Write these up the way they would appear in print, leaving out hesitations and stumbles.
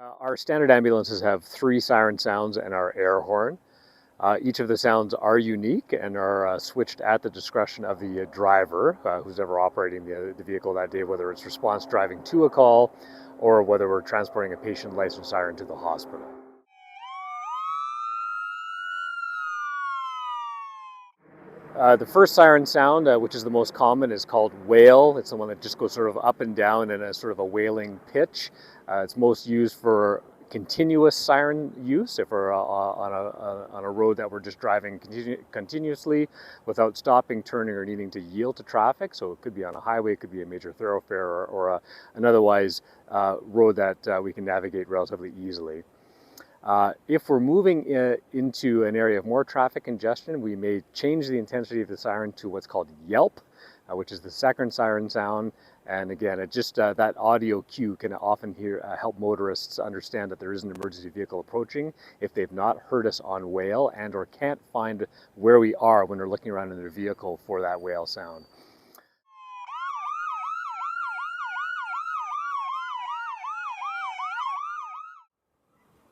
Our standard ambulances have 3 siren sounds and our air horn. Each of the sounds are unique and are switched at the discretion of the driver, who's ever operating the vehicle that day, whether it's response driving to a call or whether we're transporting a patient licensed siren to the hospital. The first siren sound, which is the most common, is called wail. It's the one that just goes sort of up and down in a sort of a wailing pitch. It's most used for continuous siren use if we're on a road that we're just driving continuously without stopping, turning, or needing to yield to traffic. So it could be on a highway, it could be a major thoroughfare, or an otherwise road that we can navigate relatively easily. If we're moving into an area of more traffic congestion, we may change the intensity of the siren to what's called yelp, which is the second siren sound. And again, it just that audio cue can often help motorists understand that there is an emergency vehicle approaching if they've not heard us on wail and or can't find where we are when they're looking around in their vehicle for that wail sound.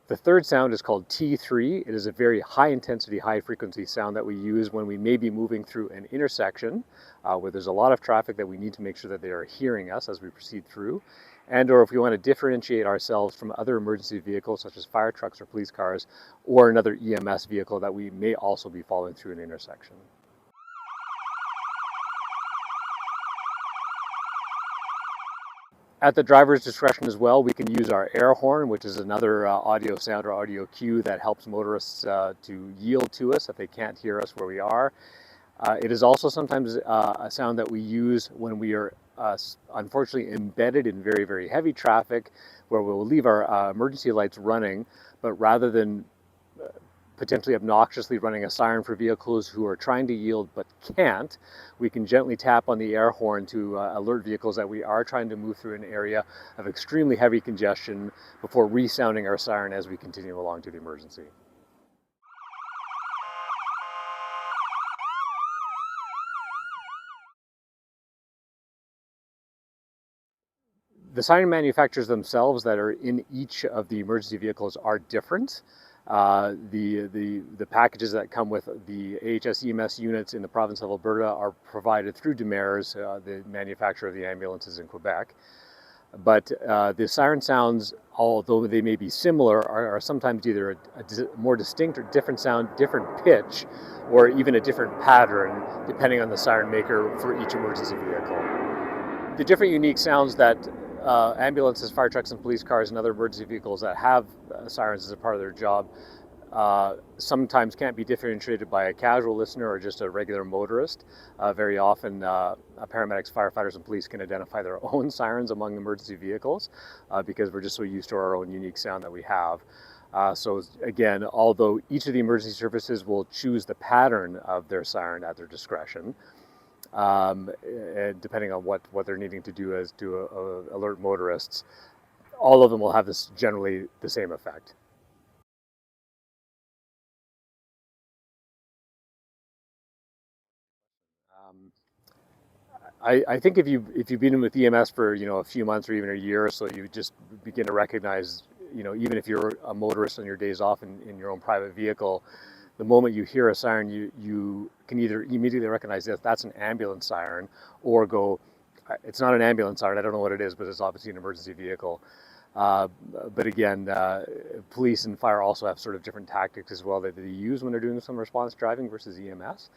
The third sound is called T3. It is a very high intensity, high frequency sound that we use when we may be moving through an intersection where there's a lot of traffic that we need to make sure that they are hearing us as we proceed through. And or if we want to differentiate ourselves from other emergency vehicles such as fire trucks or police cars or another EMS vehicle that we may also be following through an intersection. At the driver's discretion as well, we can use our air horn, which is another audio sound or audio cue that helps motorists to yield to us if they can't hear us where we are. It is also sometimes a sound that we use when we are unfortunately embedded in very, very heavy traffic, where we'll leave our emergency lights running, but rather than potentially obnoxiously running a siren for vehicles who are trying to yield but can't, we can gently tap on the air horn to alert vehicles that we are trying to move through an area of extremely heavy congestion before resounding our siren as we continue along to the emergency. The siren manufacturers themselves that are in each of the emergency vehicles are different. The packages that come with the AHS EMS units in the province of Alberta are provided through Demers, the manufacturer of the ambulances in Quebec. But the siren sounds, although they may be similar, are sometimes either a more distinct or different sound, different pitch, or even a different pattern, depending on the siren maker for each emergency vehicle. The different unique sounds that ambulances, fire trucks, and police cars and other emergency vehicles that have sirens as a part of their job sometimes can't be differentiated by a casual listener or just a regular motorist. Very often, paramedics, firefighters, and police can identify their own sirens among emergency vehicles because we're just so used to our own unique sound that we have. So again, although each of the emergency services will choose the pattern of their siren at their discretion, and depending on what they're needing to do as to alert motorists, all of them will have this generally the same effect. I think if you've been with EMS for a few months or even a year or so, you just begin to recognize, even if you're a motorist on your days off in your own private vehicle, the moment you hear a siren, you can either immediately recognize that that's an ambulance siren, or go, it's not an ambulance siren, I don't know what it is, but it's obviously an emergency vehicle. But again, police and fire also have sort of different tactics as well that they use when they're doing some response driving versus EMS.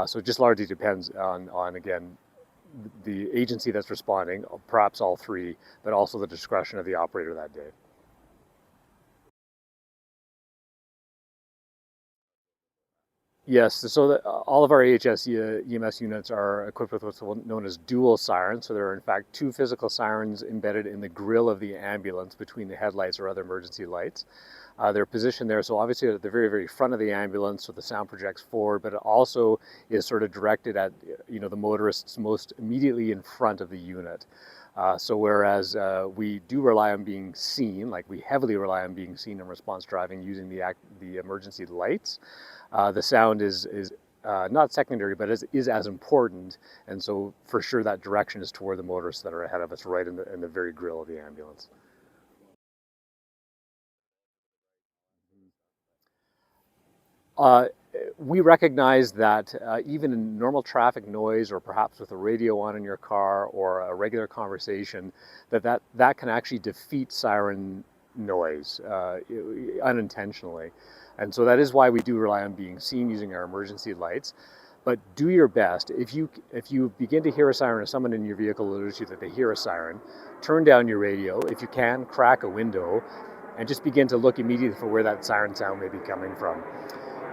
So it just largely depends on again, the agency that's responding, perhaps all 3, but also the discretion of the operator that day. Yes, so all of our AHS EMS units are equipped with what's known as dual sirens. So there are in fact 2 physical sirens embedded in the grille of the ambulance between the headlights or other emergency lights. They're positioned there, so obviously at the very, very front of the ambulance, so the sound projects forward, but it also is sort of directed at the motorists most immediately in front of the unit. So whereas we do rely on being seen, like we heavily rely on being seen in response driving using the emergency lights, the sound is not secondary, but is as important. And so for sure that direction is toward the motorists that are ahead of us, right in the very grill of the ambulance. We recognize that even in normal traffic noise, or perhaps with a radio on in your car or a regular conversation, that can actually defeat siren noise unintentionally. And so that is why we do rely on being seen using our emergency lights. But do your best. If you begin to hear a siren, or someone in your vehicle alerts you that they hear a siren, turn down your radio. If you can, crack a window and just begin to look immediately for where that siren sound may be coming from.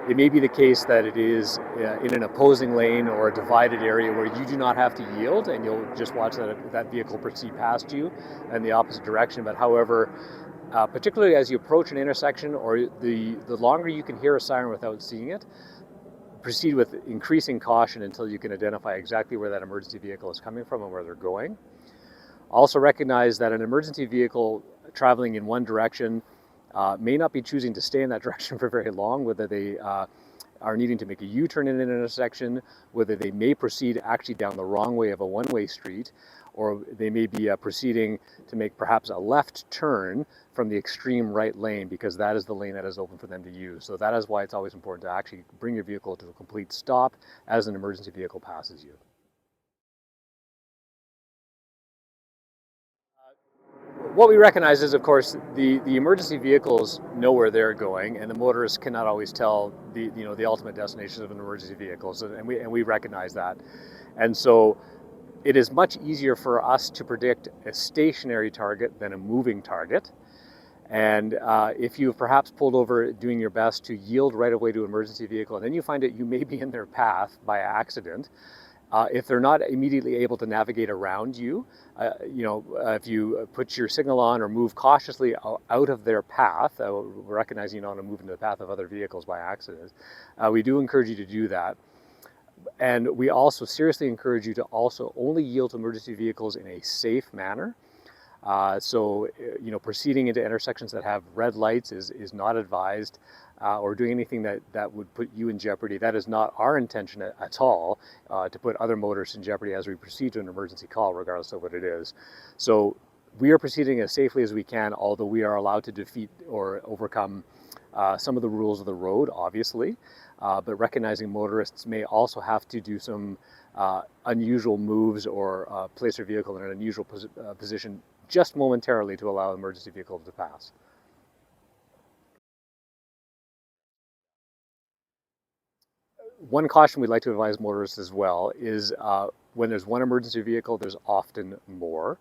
It may be the case that it is in an opposing lane or a divided area where you do not have to yield, and you'll just watch that vehicle proceed past you in the opposite direction. But however, particularly as you approach an intersection, or the longer you can hear a siren without seeing it, proceed with increasing caution until you can identify exactly where that emergency vehicle is coming from and where they're going. Also recognize that an emergency vehicle traveling in one direction may not be choosing to stay in that direction for very long, whether they are needing to make a U-turn in an intersection, whether they may proceed actually down the wrong way of a one-way street, or they may be proceeding to make perhaps a left turn from the extreme right lane because that is the lane that is open for them to use. So that is why it's always important to actually bring your vehicle to a complete stop as an emergency vehicle passes you. What we recognize is, of course, the emergency vehicles know where they're going, and the motorists cannot always tell the ultimate destinations of an emergency vehicle, and we recognize that. And so it is much easier for us to predict a stationary target than a moving target. And if you've perhaps pulled over doing your best to yield right away to an emergency vehicle, and then you find that you may be in their path by accident, if they're not immediately able to navigate around you, if you put your signal on or move cautiously out of their path, recognizing you don't want to move into the path of other vehicles by accident, we do encourage you to do that. And we also seriously encourage you to also only yield to emergency vehicles in a safe manner. So proceeding into intersections that have red lights is not advised, or doing anything that would put you in jeopardy. That is not our intention at all, to put other motorists in jeopardy as we proceed to an emergency call, regardless of what it is. So we are proceeding as safely as we can, although we are allowed to defeat or overcome some of the rules of the road, obviously. But recognizing motorists may also have to do some unusual moves or place their vehicle in an unusual position just momentarily to allow an emergency vehicle to pass. One caution we'd like to advise motorists as well is when there's one emergency vehicle, there's often more.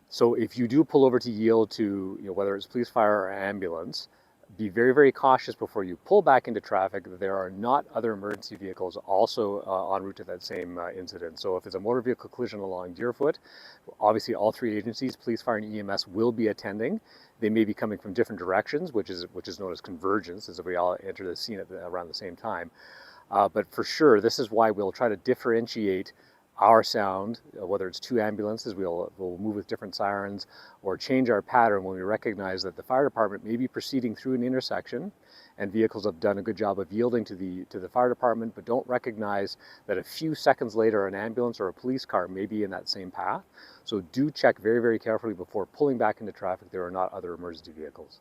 So if you do pull over to yield to, whether it's police, fire, or ambulance, be very, very cautious before you pull back into traffic that there are not other emergency vehicles also en route to that same incident. So if it's a motor vehicle collision along Deerfoot, obviously all three agencies, police, fire, and EMS, will be attending. They may be coming from different directions, which is known as convergence, as if we all enter the scene around the same time. But for sure, this is why we'll try to differentiate our sound, whether it's two ambulances, we'll move with different sirens, or change our pattern when we recognize that the fire department may be proceeding through an intersection and vehicles have done a good job of yielding to the fire department, but don't recognize that a few seconds later an ambulance or a police car may be in that same path. So do check very, very carefully before pulling back into traffic there are not other emergency vehicles.